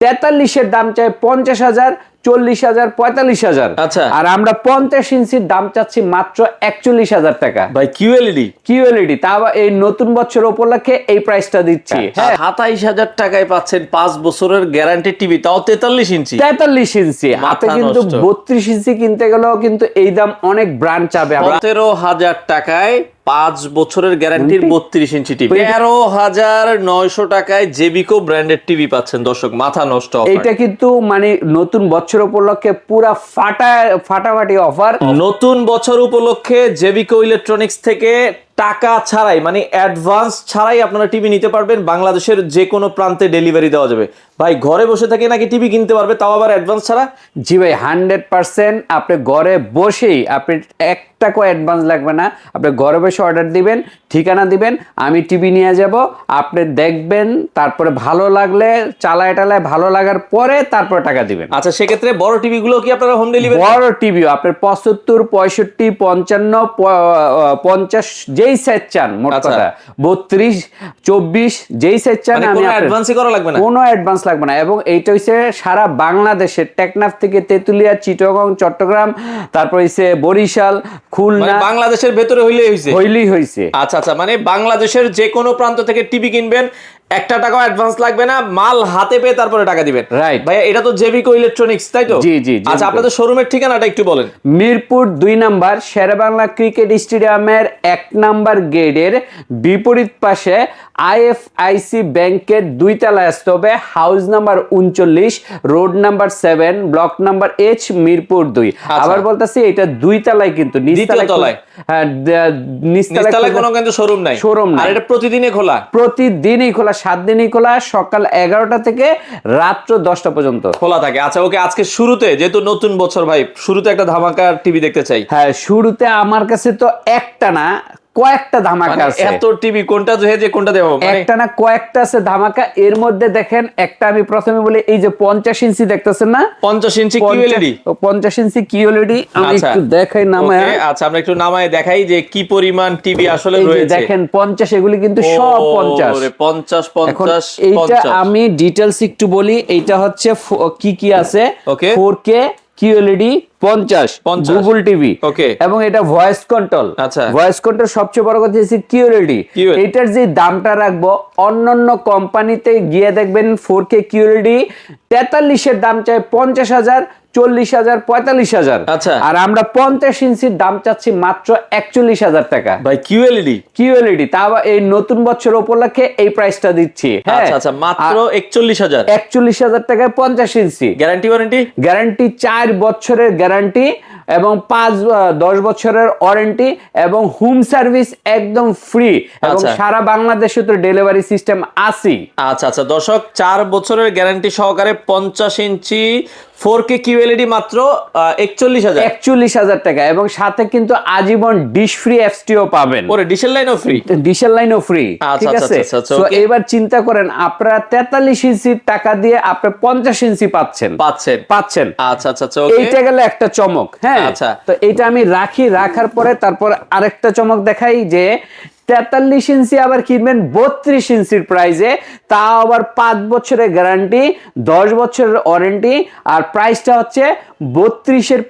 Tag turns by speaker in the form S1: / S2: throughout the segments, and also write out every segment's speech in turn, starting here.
S1: 43-এর দাম চাই 50,000, 40,000, 45,000।
S2: আচ্ছা।
S1: আর আমরা 50 ইঞ্চির দাম চাচ্ছি মাত্র 41,000 টাকা।
S2: ভাই কিউএলইডি
S1: কিউএলইডি, তা আবার এই নতুন বছর উপলক্ষে এই প্রাইসটা দিচ্ছি। হ্যাঁ,
S2: 27,000 টাকায় পাচ্ছেন 5 বছরের গ্যারান্টি টিভি, তাও 43 ইঞ্চি।
S1: 43 ইঞ্চি। হাতে কিন্তু 32 ইঞ্চি কিনতে গেলেও কিন্তু এই দাম অনেক ব্র্যান্ড চাবে।
S2: 17,000 টাকায় 5 বছরের গ্যারান্টির 32 ইঞ্চি টিভি। 13,900 টাকায় জেবিকো ব্র্যান্ডের টিভি পাচ্ছেন দর্শক, মাথা নষ্ট অফার।
S1: এটা কিন্তু মানে নতুন বছর উপলক্ষে পুরা ফাটাফাটি অফার।
S2: নতুন বছর উপলক্ষে জেবিকো ইলেকট্রনিক্স থেকে টাকা ছাড়াই মানে অ্যাডভান্স ছাড়াই আপনারা টিভি নিতে পারবেন। বাংলাদেশের যে কোনো প্রান্তে ডেলিভারি দেওয়া যাবে। ভাই ঘরে বসে থেকে নাকি টিভি কিনতে পারবে, তাও আবার অ্যাডভান্স ছাড়া?
S1: জি ভাই, 100% আপনি ঘরে বসেই, আপনি 1 টাকাও অ্যাডভান্স লাগবে না। আপনি ঘরে বসে অর্ডার দিবেন, ঠিকানা দিবেন, আমি টিভি নিয়ে যাব, আপনি দেখবেন, তারপরে ভালো লাগলে চালায় টালায় ভালো লাগার পরে তারপরে টাকা দিবেন।
S2: আচ্ছা, সেক্ষেত্রে বড় টিভি গুলো কি আপনারা হোম ডেলিভারি?
S1: বড় টিভিও আপনার 75, 65, 55, 50 যেই সাইজ চান, মোট কথা 32, 24 যেই সাইজ চান, আমি
S2: অ্যাডভান্সই করা লাগবে না,
S1: কোনো অ্যাডভান্স লাগবে না। এবং এইটা হইছে সারা বাংলাদেশের টেকনাফ থেকে তেতুলিয়া, চিটাগং, চট্টগ্রাম, তারপর হইছে বরিশাল, খুলনা,
S2: বাংলাদেশের ভেতরে হইলেই
S1: হইছে।
S2: আচ্ছা আচ্ছা, মানে বাংলাদেশের যে কোনো প্রান্ত থেকে টিভি কিনবেন, 1 টাকাও অ্যাডভান্স লাগবে না, মাল হাতে পেয়ে তারপরে টাকা দিবেন।
S1: রাইট
S2: ভাই, এটা তো জেবিকো ইলেকট্রনিক্স, তাই তো?
S1: জি জি।
S2: আচ্ছা, আপনাদের শোরুমের ঠিকানাটা একটু বলেন।
S1: মিরপুর 2 নাম্বার শেরেবাংলা ক্রিকেট স্টেডিয়ামের 1 নাম্বার গেটের বিপরীত পাশে আইএফআইসি ব্যাংকের 2 তলায় আসতে হবে। House number 39, road number 7, block number H, Mirpur 2। আবার বলতাছি, এটা 2 তলায়, কিন্তু নিচতলায়, হ্যাঁ, নিচতলায় কোনো কিন্তু শোরুম নাই।
S2: আর এটা প্রতিদিনই খোলা?
S1: প্রতিদিনই খোলা, 7 দিনই খোলা, সকাল 11টা থেকে রাত্র 10টা পর্যন্ত
S2: খোলা থাকে। আচ্ছা ওকে, আজকে শুরুতে যেহেতু নতুন বছর ভাই, শুরুতে একটা ধামাকা টিভি দেখতে চাই।
S1: হ্যাঁ, শুরুতে আমার কাছে তো একটা না, কয়েকটা ধামাকা আছে।
S2: এত টিভি কোনটা যে কোনটা দেব,
S1: একটা না কয়েকটা আছে ধামাকা। এর মধ্যে দেখেন, একটা আমি প্রথমে বলি, এই যে 50 ইঞ্চি দেখতেছেন না,
S2: 50 ইঞ্চি কিউএলইডি,
S1: 50 ইঞ্চি কিউএলইডি, আমি একটু দেখাই নামায়।
S2: আচ্ছা, আমরা একটু নামায় দেখাই যে কি পরিমাণ টিভি আসলে রয়েছে।
S1: দেখেন 50, এগুলি কিন্তু সব 50।
S2: ওরে 50 50।
S1: এইটা আমি ডিটেইলস একটু বলি। এইটা হচ্ছে কি আছে, 4K কিউএলইডি 50 গুগল টিভি, এবং এটা ভয়েস কন্ট্রোল।
S2: আচ্ছা,
S1: ভয়েস কন্ট্রোল সবচেয়ে বড় কথা হচ্ছে কিউএলইডি। এটার যে দামটা রাখবো, অন্যান্য কোম্পানিতে গিয়ে দেখবেন 4K কিউএলইডি 43-এর দাম চাই 50,000, 40,000, 45,000।
S2: আচ্ছা,
S1: আর আমরা 50 ইঞ্চির দাম চাচ্ছি মাত্র 41,000 টাকা।
S2: ভাই কিউএলইডি,
S1: তা আবার এই নতুন বছর উপলক্ষে এই প্রাইসটা দিচ্ছি।
S2: আচ্ছা আচ্ছা, মাত্র
S1: 41,000 টাকায় 50 ইঞ্চি। গ্যারান্টি 4 বছরের গ্যারান্টি, এবং 10 বছরের ওয়ারেন্টি, এবং হোম সার্ভিস একদম ফ্রি, এবং সারা বাংলাদেশে তো ডেলিভারি সিস্টেম আছে।
S2: আচ্ছা আচ্ছা দর্শক, 4 বছরের গ্যারান্টি সহকারে 50 ইঞ্চি 4K কিউএলইডি মাত্র 41,000
S1: টাকা, এবং সাথে কিন্তু আজীবন ডিশ ফ্রি এফটিও পাবেন।
S2: ওরে ডিশের লাইনও ফ্রি।
S1: ঠিক আছে। সো এবার চিন্তা করেন, আপনারা 43 ইঞ্চির টাকা দিয়ে আপনি 50 ইঞ্চি পাচ্ছেন।
S2: আচ্ছা আচ্ছা,
S1: এইটা গেলে একটা চমক। হ্যাঁ, তো এইটা আমি রাখার পরে তারপর আরেকটা চমক দেখাই যে 43 ইঞ্চি আবার কিনবেন 32 ইঞ্চির প্রাইসে, তা আবার 5 বছরের গ্যারান্টি, 10 বছরের ওয়ারেন্টি, আর প্রাইসটা হচ্ছে 32-এর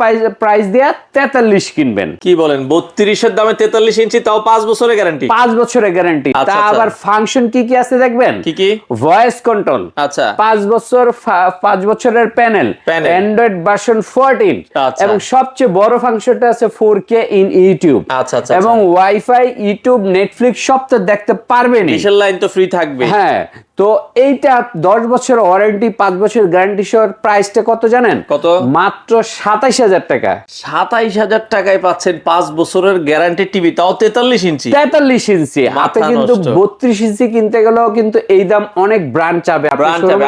S1: প্রাইস দিয়ে 43 কিনবেন।
S2: কি বলেন, 32-এর দামে 43 ইঞ্চি, তাও 5 বছরের গ্যারান্টি?
S1: 5 বছরের গ্যারান্টি। তা আবার ফাংশন কি কি আছে দেখবেন।
S2: কি?
S1: ভয়েস কন্ট্রোল,
S2: আচ্ছা,
S1: 5 বছরের প্যানেল, অ্যান্ড্রয়েড ভার্সন 14, এবং সবচেয়ে বড় ফাংশনটা আছে 4K ইন ইউটিউব।
S2: আচ্ছা আচ্ছা,
S1: এবং ওয়াইফাই, ইউটিউব, নেটফ্লিক্স সব তো দেখতে পারবেনই।
S2: ডিশের লাইন তো ফ্রি থাকবে।
S1: হ্যাঁ, তো এইটা 10 বছর ওয়ারেন্টি, 5 বছর গ্যারান্টি সহ প্রাইসটা কত জানেন?
S2: কত?
S1: মাত্র 27,000 টাকা।
S2: 27,000 টাকায় পাচ্ছেন 5 বছরের গ্যারান্টি টিভি, তাও 43 ইঞ্চি।
S1: 43 ইঞ্চি। হাতে কিন্তু 32 ইঞ্চি কিনতে গেলেও কিন্তু এই দাম অনেক ব্র্যান্ড চাবে।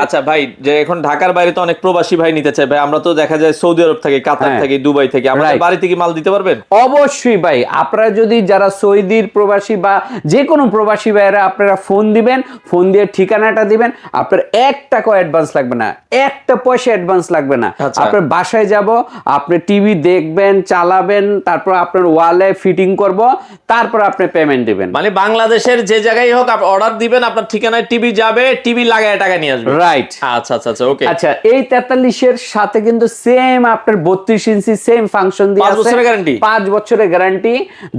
S2: আচ্ছা ভাই, যে এখন ঢাকার বাইরে তো অনেক প্রবাসী ভাই নিতে চায় ভাই, আমরা তো দেখা যায় সৌদি আরব থেকে, কাতার থেকে, দুবাই থেকে, আমাদের বাড়ি থেকে মাল দিতে পারবেন?
S1: অবশ্যই ভাই, আপনারা যদি যারা সৌদির প্রবাসী বা যে কোনো প্রবাসী ভাইয়েরা আপনারা ফোন দিবেন, ফোন দিয়ে ঠিকানাটা দিবেন, আপনার 1 টাকাও অ্যাডভান্স লাগবে না, 1টা পয়সা অ্যাডভান্স লাগবে না।
S2: আচ্ছা।
S1: আপনার বাসায় যাব, আপনি টিভি দেখবেন, চালাবেন, তারপর আপনার ওয়ালে ফিটিং করব, তারপর আপনি পেমেন্ট দিবেন।
S2: মানে বাংলাদেশের যে জায়গায় হোক আপনি অর্ডার দিবেন, আপনার ঠিকানায় টিভি যাবে, টিভি লাগায় টাকা নিয়ে আসবে।
S1: রাইট।
S2: আচ্ছা আচ্ছা আচ্ছা, ওকে।
S1: আচ্ছা, এই 43 এর সাথে কিন্তু সেম আপনার 32 ইঞ্চি সেম ফাংশন দিয়ে
S2: 5
S1: আছে।
S2: বছরের গ্যারান্টি,
S1: 5 বছরের গ্যারান্টি,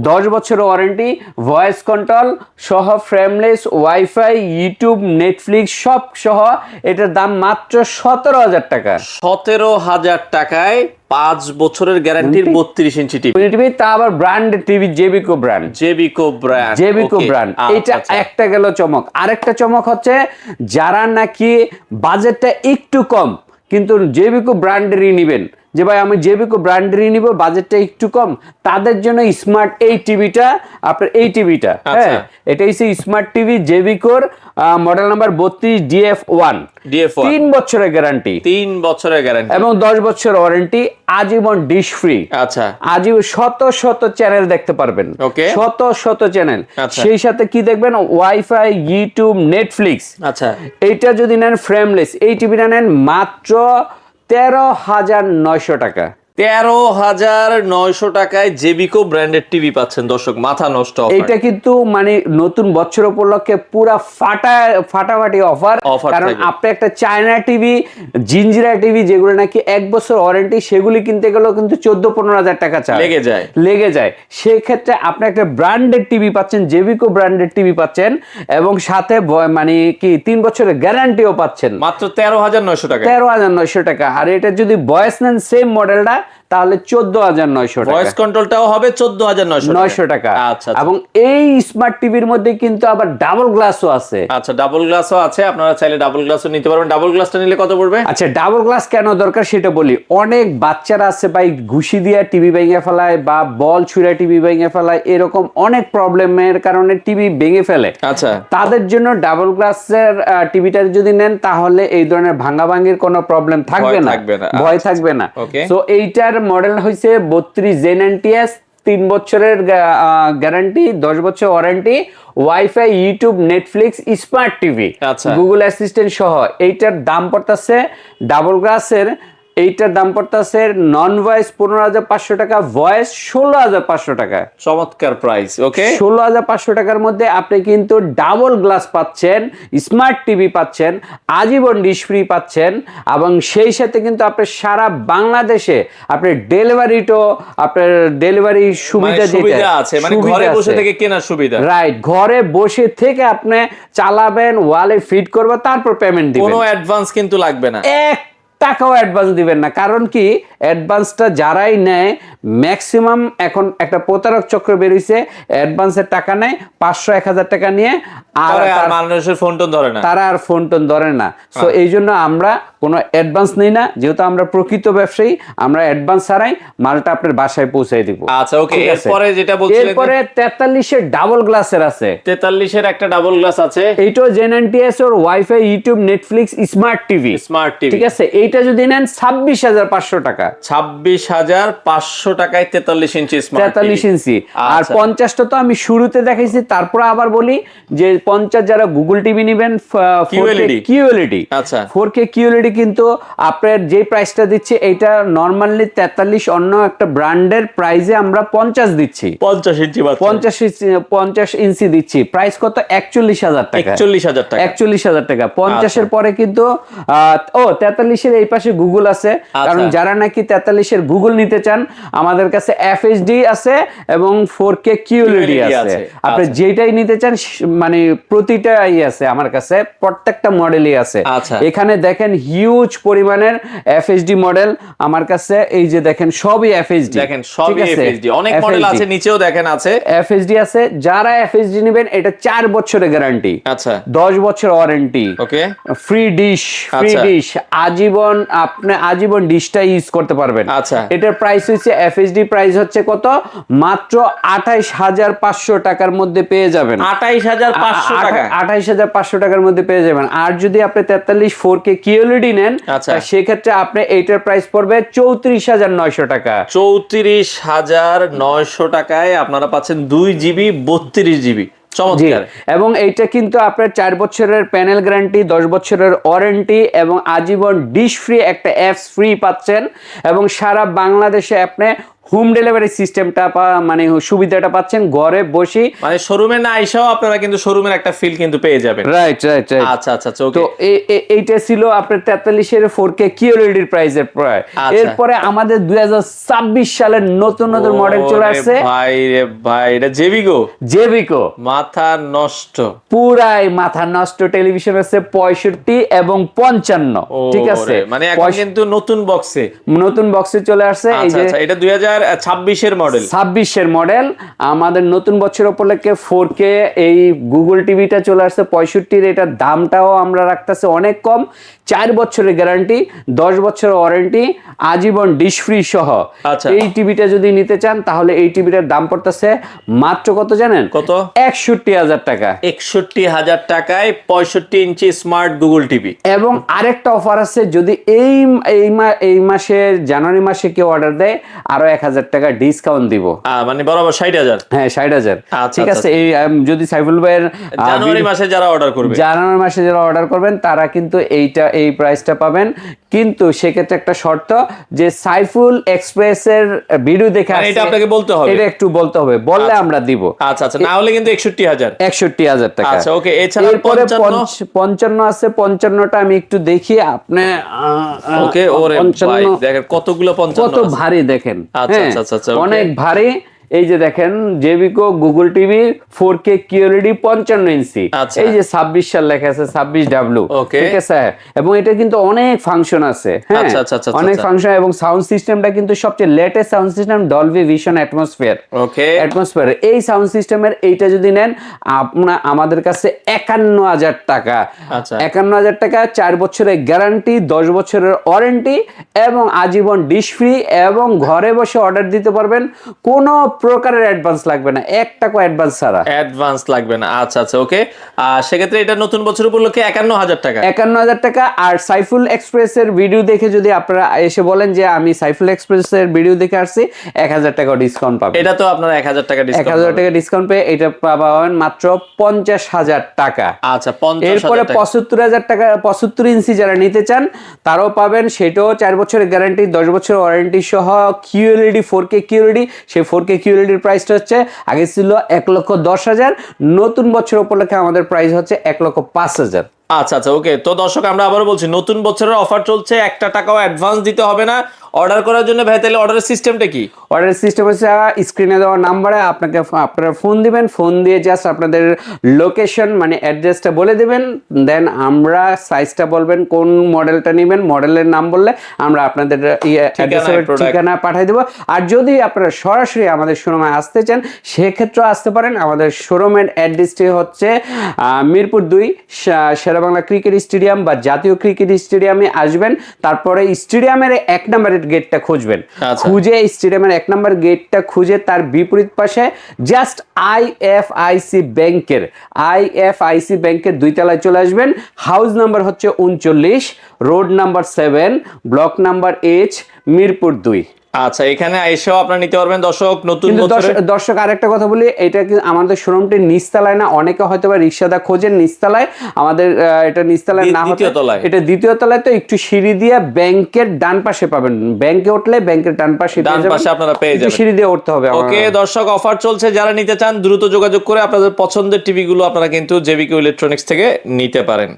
S1: 10 বছরের ওয়ারেন্টি, ভয়েস কন্ট্রোল সহ, ফ্রেমলেস, ওয়াইফাই, ইউটিউব, নেটফ্লিক্স সব সহ। এটার দাম মাত্র 17,000 টাকা।
S2: 17,000 টাকায় 5 বছরের গ্যারান্টির 32 ইঞ্চি টিভি।
S1: টিভি, তা আবার brand TV, Jebiko brand.
S2: Jebiko brand,
S1: Jebiko brand, এটা একটা গেল চমক। আরেকটা চমক হচ্ছে যারা নাকি বাজেটটা একটু কম কিন্তু জেবিকো ব্র্যান্ডেরই নিবেন, যে ভাই আমি জেবিকো ব্র্যান্ডেরই নিব, বাজেটটা একটু কম, তাদের জন্য স্মার্ট এই টিভিটা, আপনার এই টিভিটা, হ্যাঁ, এটা হচ্ছে স্মার্ট টিভি জেবিকোর, মডেল নাম্বার 32 DF1। 3 বছরের গ্যারান্টি,
S2: 3 বছরের গ্যারান্টি
S1: এবং 10 বছর ওয়ারেন্টি, আজীবন ডিশ ফ্রি।
S2: আচ্ছা,
S1: আজীবন শত শত চ্যানেল দেখতে পারবেন,
S2: ওকে,
S1: শত শত চ্যানেল।
S2: আচ্ছা।
S1: সেই সাথে কি দেখবেন, ওয়াইফাই, ইউটিউব, নেটফ্লিক্স।
S2: আচ্ছা,
S1: এইটা যদি নেন ফ্রেমলেস, এই টিভিটা নেন মাত্র 13,900 টাকা।
S2: 13,900 টাকায় জেবিকো ব্র্যান্ডের টিভি পাচ্ছেন দর্শক, মাথা নষ্ট অফার।
S1: এইটা কিন্তু মানে নতুন বছর উপলক্ষে পুরা ফাটাফাটি অফার। কারণ আপনি একটা চায়না টিভি, জিঞ্জিরা টিভি, যেগুলো নাকি 1 বছর ওয়ারেন্টি, সেগুলি কিনতে গেলেও কিন্তু 14-15,000 টাকা লেগে যায়। সেক্ষেত্রে আপনি একটা ব্র্যান্ডেড টিভি পাচ্ছেন, জেবিকো ব্র্যান্ডেড টিভি পাচ্ছেন, এবং সাথে মানে কি 3 বছরের গ্যারান্টিও পাচ্ছেন
S2: মাত্র 13,900 টাকা।
S1: 13,900 টাকা। আর এটা যদি ভয়েস নেন সেম মডেলটা, তাহলে 14,900 টাকা।
S2: ভয়েস কন্ট্রোলটাও হবে 14,900 টাকা। আচ্ছা,
S1: এবং এই স্মার্ট টিভির মধ্যে কিন্তু আবার ডাবল গ্লাসও আছে।
S2: আচ্ছা, ডাবল গ্লাসও আছে, আপনারা চাইলে ডাবল গ্লাসও নিতে পারবেন। ডাবল গ্লাসটা নিলে কত পড়বে?
S1: আচ্ছা, ডাবল গ্লাস কেন দরকার সেটা বলি। অনেক বাচ্চারা আছে ভাই, ঘুষি দিয়া টিভি ভেঙে ফেলায় বা বল ছুঁড়ে টিভি ভেঙে ফেলায়, এরকম অনেক প্রবলেমের কারণে টিভি ভেঙে ফেলে।
S2: আচ্ছা,
S1: তাদের জন্য ডাবল গ্লাসের টিভিটা যদি নেন, তাহলে এই ধরনের ভাঙাভাঙির কোনো প্রবলেম থাকবে না, ভয় থাকবে না। তো এইটার মডেল হইছে 32 জেনএনটিএস, 3 বছরের গ্যারান্টি, 10 বছর warranty, wifi, YouTube, Netflix, smart TV, Google assistant সহ। এইটার দাম পড়তেছে ডাবল গ্লাসের, এইটার দাম পড়তেছে নন ভয়েস 15,500 টাকা, ভয়েস 16,500 টাকা।
S2: চমৎকার প্রাইস। ওকে,
S1: 16,500 টাকার মধ্যে আপনি কিন্তু ডাবল গ্লাস পাচ্ছেন, স্মার্ট টিভি পাচ্ছেন, আজীবন ডিশ ফ্রি পাচ্ছেন, এবং সেই সাথে কিন্তু আপনি সারা বাংলাদেশে আপনি আপনার ডেলিভারি সুবিধা যেটা
S2: আছে, মানে ঘরে বসে থেকে কেনার সুবিধা। রাইট,
S1: ঘরে বসে থেকে আপনি চালাবেন, ওয়ালে ফিট করবে, তারপর পেমেন্ট দিবেন।
S2: কোনো অ্যাডভান্স কিন্তু লাগবে না,
S1: টাকাও অ্যাডভান্স দিবেন না। কারণ কি, অ্যাডভান্সটা যারাই নেয় ম্যাক্সিমাম, এখন একটা প্রতারক চক্র বেরিয়েছে, অ্যাডভান্সের টাকা নেয় 500-1000 টাকা নিয়ে, আর
S2: মানুষের ফোন টোন ধরে না,
S1: তারা আর ফোন টোন ধরে না। সো এই জন্য আমরা কোনো অ্যাডভান্স নেই না, যেহেতু আমরা প্রকৃত ব্যবসায়ী, আমরা অ্যাডভান্স ছাড়াই মালটা আপনার বাসায় পৌঁছাই দিব।
S2: আচ্ছা, ওকে। এরপরে যেটা বলছিলেন,
S1: এরপরে 43 এর ডাবল গ্লাসের আছে,
S2: 43 এর একটা ডাবল গ্লাস আছে,
S1: এইটাও জেনএনটিএস ওর, WiFi, YouTube, Netflix, smart TV, ঠিক আছে। এইটা যদি নেন 26,500 টাকা,
S2: 26,500 টাকায় 43 ইঞ্চি স্মার্ট টিভি,
S1: 43 ইঞ্চি। আর 50টা তো আমি শুরুতে দেখাইছি, তারপর আবার বলি যে 50 যারা গুগল টিভি নেবেন, কিউএলইডি,
S2: আচ্ছা,
S1: 4K কিউএলইডি, কিন্তু আপনার যে প্রাইসটা দিচ্ছে এটা নরমালি 43 অন্য একটা ব্র্যান্ডের প্রাইসে আমরা 50 দিচ্ছি, 50 ইঞ্চি দিচ্ছি। প্রাইস কত? 41,000 টাকা, 41,000 টাকা। 50 এর পরে কিন্তু 43 এর এই পাশে গুগল আছে। কারণ যারা নাকি 43 এর গুগল নিতে চান, আমাদের কাছে এফএইচডি আছে এবং 4K কিউএলইডি আছে। আপনি যেটাই নিতে চান, মানে প্রতিটাই আছে আমার কাছে, প্রত্যেকটা মডেলই আছে। এখানে দেখেন হিউজ পরিমাণের এফএইচডি মডেল আমার কাছে, এই যে দেখেন সবই এফএইচডি,
S2: দেখেন সবই এফএইচডি, অনেক মডেল আছে, নিচেও দেখেন আছে
S1: এফএইচডি আছে। যারা এফএইচডি নেবেন, এটা 4 বছরের গ্যারান্টি,
S2: আচ্ছা,
S1: 10 বছর ওয়ারেন্টি,
S2: ওকে,
S1: ফ্রি ডিশ, আজীবন আজীবন ডিশটা ইউজ করতে পারবেন।
S2: আচ্ছা।
S1: এটার প্রাইস হচ্ছে এফএসডি প্রাইস হচ্ছে কত, মাত্র 28,500 টাকার মধ্যে পেয়ে যাবেন।
S2: 28,500 টাকা।
S1: 28,500 টাকার মধ্যে পেয়ে যাবেন। আর যদি আপনি 43 4K QLED নেন,
S2: আচ্ছা।
S1: সেক্ষেত্রে আপনি এইটার প্রাইস পড়বে 34,900 টাকা।
S2: 34,900 টাকায় আপনারা পাচ্ছেন 2GB 32GB। চমৎকার।
S1: এবং এইটা কিন্তু আপনার 4 বছরের প্যানেল গ্যারান্টি, 10 বছরের ওয়ারেন্টি এবং আজীবন ডিশ ফ্রি, একটা অ্যাপস ফ্রি পাচ্ছেন। এবং সারা বাংলাদেশে আপনি হোম ডেলিভারি সিস্টেমটা মানে সুবিধাটা পাচ্ছেন ঘরে বসে,
S2: মানে শোরুমে না আইসাও আপনারা কিন্তু শোরুমের একটা ফিল কিন্তু পেয়ে যাবেন।
S1: রাইট।
S2: আচ্ছা আচ্ছা ওকে।
S1: তো এইটা ছিল আপনার 43 এর 4K QLED এর প্রাইসের প্রায়।
S2: আচ্ছা।
S1: এরপরে আমাদের 2026 সালের নতুন মডেল চলে আসছে।
S2: ভাই রে ভাই, এটা
S1: জেবিকো
S2: মাথা নষ্ট,
S1: পুরাই মাথা নষ্ট টেলিভিশন আছে 65 এবং 55। ঠিক আছে,
S2: মানে এখন কিন্তু নতুন
S1: বক্সে চলে আসছে। এই যে
S2: আচ্ছা, এটা 2026 এর মডেল।
S1: 26 এর মডেল। আমাদের নতুন বছর উপলক্ষে 4K এই গুগল টিভিটা চলে আসছে 65 এর। এটার দামটাও আমরা রাখতেছি অনেক কম, 4 বছরের গ্যারান্টি, 10 বছরের ওয়ারেন্টি, আজীবন ডিশ ফ্রি সহ।
S2: আচ্ছা।
S1: এই টিভিটা যদি নিতে চান তাহলে এই টিভিটার দাম পড়তেছে মাত্র কত জানেন?
S2: কত?
S1: 61,000 টাকা।
S2: 61,000 টাকায় 65 ইঞ্চি স্মার্ট গুগল টিভি।
S1: এবং আরেকটা অফার আছে, যদি এই মাসে জানুয়ারি মাসে কেউ অর্ডার দেয় আরো 1,000 টাকা ডিসকাউন্ট দিব।
S2: মানে বরাবর 60,000।
S1: হ্যাঁ, 60,000।
S2: আচ্ছা,
S1: ঠিক আছে।
S2: আচ্ছা।
S1: এই যদি সাইফুল ভাইয়ের
S2: জানুয়ারি মাসে যারা অর্ডার
S1: করবেন তারা কিন্তু এই প্রাইসটা পাবেন। কিন্তু সেক্ষেত্রে একটা শর্ত, যে সাইফুল এক্সপ্রেসের ভিডিও দেখে
S2: মানে এটা আপনাকে বলতে হবে।
S1: এটা একটু বলতে হবে, বললে আমরা দিব।
S2: আচ্ছা, না হলে কিন্তু
S1: 61,000 টাকা।
S2: আচ্ছা ওকে। এছাড়া
S1: এরপরে 55 আছে। 55টা আমি একটু দেখি আপনি।
S2: ওকে। ওরে ভাই, দেখেন কতগুলো 55
S1: কত ভারী দেখেন।
S2: আচ্ছা আচ্ছা আচ্ছা,
S1: অনেক ভারী। এই যে দেখেন জেবিকো গুগল টিভি 4K QLED 55 ইঞ্চি। এই যে 26 সাল লেখা আছে, 26W। ঠিক আছে। এবং এটা কিন্তু অনেক ফাংশন আছে। হ্যাঁ, অনেক ফাংশন। এবং সাউন্ড সিস্টেমটা কিন্তু সবচেয়ে latest sound system, Dolby vision atmosphere. এই সাউন্ড সিস্টেমের এইটা যদি নেন আমাদের কাছে 51,000 টাকা। 51,000 টাকা, 4 বছরের গ্যারান্টি, 10 বছরের ওয়ারেন্টি এবং আজীবন ডিশ ফ্রি। এবং ঘরে বসে অর্ডার দিতে পারবেন, কোনো প্রকারের অ্যাডভান্স লাগবে না, 1 টাকা অ্যাডভান্স ছাড়া।
S2: অ্যাডভান্স লাগবে না। আচ্ছা আচ্ছা ওকে। সেক্ষেত্রে এটা নতুন বছর উপলক্ষে 51,000 টাকা।
S1: 51,000 টাকা। আর সাইফুল এক্সপ্রেসের ভিডিও দেখে যদি আপনারা এসে বলেন যে আমি সাইফুল এক্সপ্রেসের ভিডিও দেখে আসছি, 1,000 টাকা ডিসকাউন্ট পাবেন।
S2: এটা তো আপনারা 1,000 টাকা ডিসকাউন্ট,
S1: 1,000 টাকা ডিসকাউন্ট পেয়ে এটা পাবেন মাত্র 50,000 টাকা।
S2: আচ্ছা, 50,000।
S1: এরপরে 75,000 টাকা 75 ইঞ্চি যারা নিতে চান তারাও পাবেন। সেটাও 4 বছরের গ্যারান্টি, 10 বছরের ওয়ারেন্টি সহ QLED 4K QLED। সেই 4K QLED এর প্রাইসটা হচ্ছে আগে ছিল 1,10,000, নতুন বছর উপলক্ষে আমাদের প্রাইস হচ্ছে 1,05,000।
S2: আচ্ছা আচ্ছা ওকে। তো দর্শক, আমরা আবারও বলছি, নতুন বছরের অফার চলছে, 1 টাকাও অ্যাডভান্স দিতে হবে না অর্ডার করার জন্য। ভাই, তাহলে অর্ডারের সিস্টেমটা কি?
S1: অর্ডারের সিস্টেম হচ্ছে স্ক্রিনে দেওয়া নাম্বারে আপনারা ফোন দিবেন। ফোন দিয়ে জাস্ট আপনাদের লোকেশন মানে অ্যাড্রেসটা বলে দিবেন। দেন আমরা সাইজটা বলবেন, কোন মডেলটা নেবেন, মডেলের নাম বললে আমরা আপনাদের ঠিকানা পাঠিয়ে দেবো। আর যদি আপনারা সরাসরি আমাদের শোরুমে আসতে চান সেক্ষেত্রেও আসতে পারেন। আমাদের শোরুমের অ্যাড্রেসটি হচ্ছে মিরপুর 2 শেরেবাংলা ক্রিকেট স্টেডিয়াম বা জাতীয় ক্রিকেট স্টেডিয়ামে আসবেন। তারপরে স্টেডিয়ামের 1 নম্বরের গেটটা খুঁজবেন। খুঁজে স্টেডিয়ামের 1 নম্বর গেটটা খুঁজে তার বিপরীত পাশে জাস্ট আইএফআইসি ব্যাংকের 2 তলায় চলে আসবেন। হাউস নাম্বার হচ্ছে 39, road number 7, block number H, Mirpur 2।
S2: আচ্ছা, এখানে এসেও আপনারা নিতে পারবেন। দর্শক
S1: আরেকটা কথা বলি, এটা কি আমাদের শোরুমটি নিচতলায় না, অনেকে হয়তো বা রিকশাদা খোঁজেন নিচতলায়। আমাদের এটা নিচতলায় না, এটা দ্বিতীয় তলায়। তো একটু সিঁড়ি দিয়ে ব্যাংকের ডান পাশে পাবেন। ব্যাংকে উঠলে ব্যাংকের ডান পাশে
S2: আপনারা পেয়ে যাবেন।
S1: সিঁড়ি দিয়ে উঠতে হবে।
S2: ওকে দর্শক, অফার চলছে, যারা নিতে চান দ্রুত যোগাযোগ করে আপনাদের পছন্দের টিভি গুলো আপনারা কিন্তু জেবিকো ইলেকট্রনিক্স থেকে নিতে পারেন।